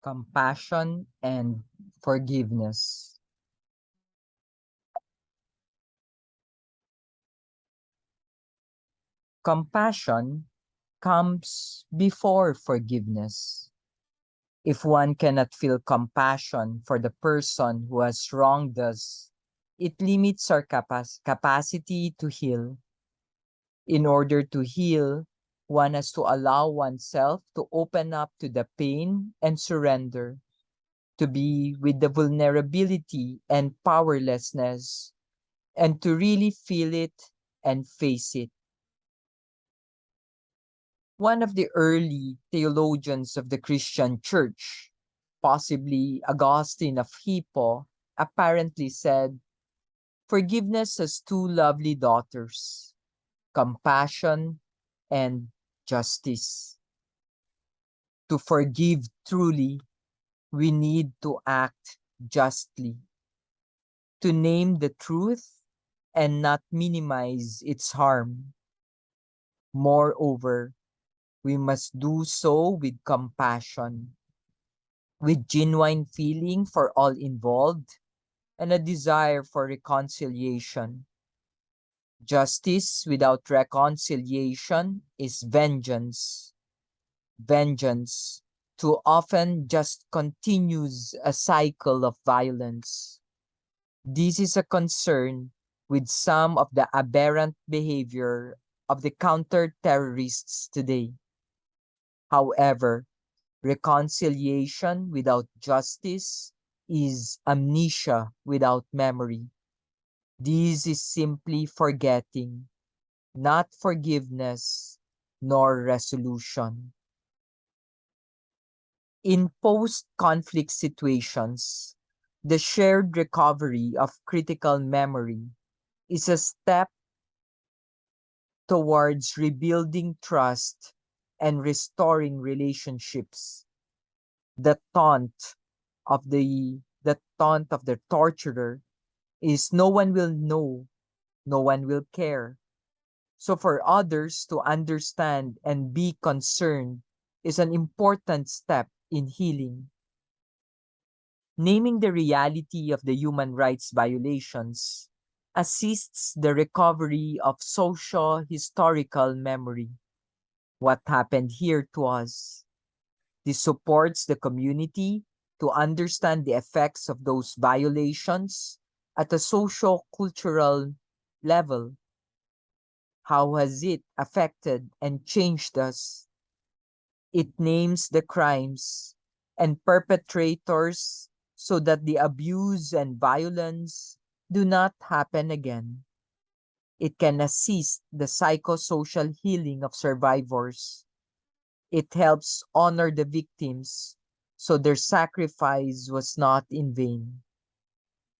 compassion, and forgiveness. Compassion comes before forgiveness. If one cannot feel compassion for the person who has wronged us, it limits our capacity to heal. In order to heal, one has to allow oneself to open up to the pain and surrender, to be with the vulnerability and powerlessness, and to really feel it and face it. One of the early theologians of the Christian Church, possibly Augustine of Hippo, apparently said, "Forgiveness has two lovely daughters, compassion and justice." To forgive truly, we need to act justly, to name the truth and not minimize its harm. Moreover, we must do so with compassion, with genuine feeling for all involved, and a desire for reconciliation. Justice without reconciliation is vengeance. Vengeance too often just continues a cycle of violence. This is a concern with some of the aberrant behavior of the counter-terrorists today. However, reconciliation without justice is amnesia without memory. This is simply forgetting, not forgiveness nor resolution. In post-conflict situations, the shared recovery of critical memory is a step towards rebuilding trust and restoring relationships. The taunt the torturer is no one will know, no one will care. So for others to understand and be concerned is an important step in healing. Naming the reality of the human rights violations assists the recovery of socio-historical memory. What happened here to us? This supports the community to understand the effects of those violations at a socio-cultural level. How has it affected and changed us? It names the crimes and perpetrators so that the abuse and violence do not happen again. It can assist the psychosocial healing of survivors. It helps honor the victims so their sacrifice was not in vain.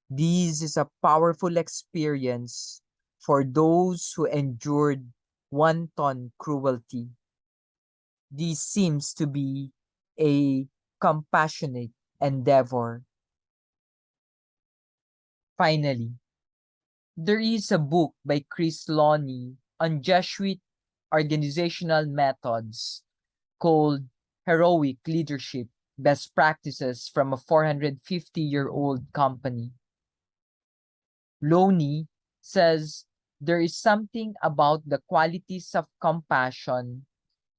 This is a powerful experience for those who endured wanton cruelty. This seems to be a compassionate endeavor. Finally, there is a book by Chris Loney on Jesuit organizational methods called Heroic Leadership: Best Practices from a 450-year-old Company. Loney says there is something about the qualities of compassion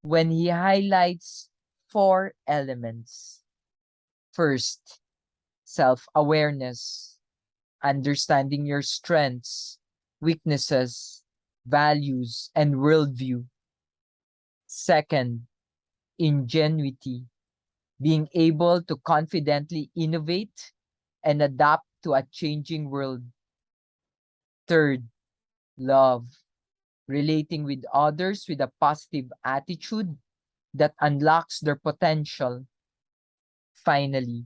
when he highlights four elements. First, self-awareness, understanding your strengths, weaknesses, values, and worldview. Second, ingenuity, being able to confidently innovate and adapt to a changing world. Third, love, relating with others with a positive attitude that unlocks their potential. Finally,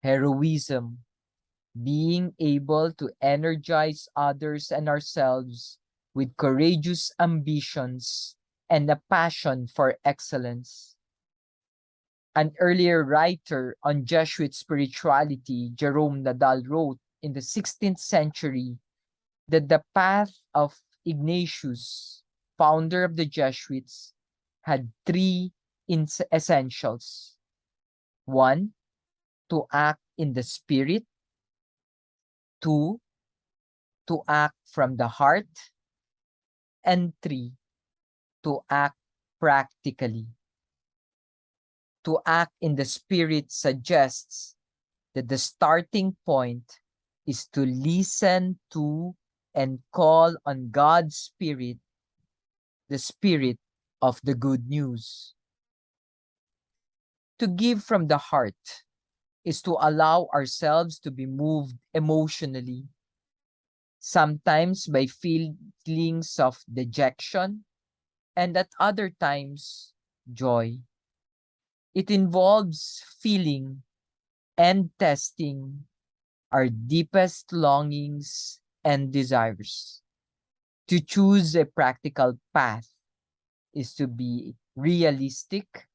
heroism, being able to energize others and ourselves with courageous ambitions and a passion for excellence. An earlier writer on Jesuit spirituality, Jerome Nadal, wrote in the 16th century that the path of Ignatius, founder of the Jesuits, had three essentials. One, to act in the Spirit. 2, to act from the heart. And 3, to act practically. To act in the Spirit suggests that the starting point is to listen to and call on God's Spirit, the Spirit of the good news. To give from the heart is to allow ourselves to be moved emotionally, sometimes by feelings of dejection, and at other times, joy. It involves feeling and testing our deepest longings and desires. To choose a practical path is to be realistic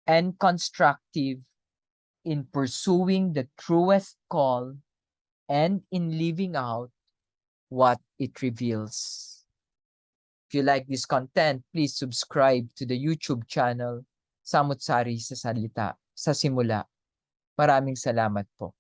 and constructive in pursuing the truest call and in living out what it reveals. If you like this content, please subscribe to the YouTube channel Samo't sa Simula. Maraming salamat po.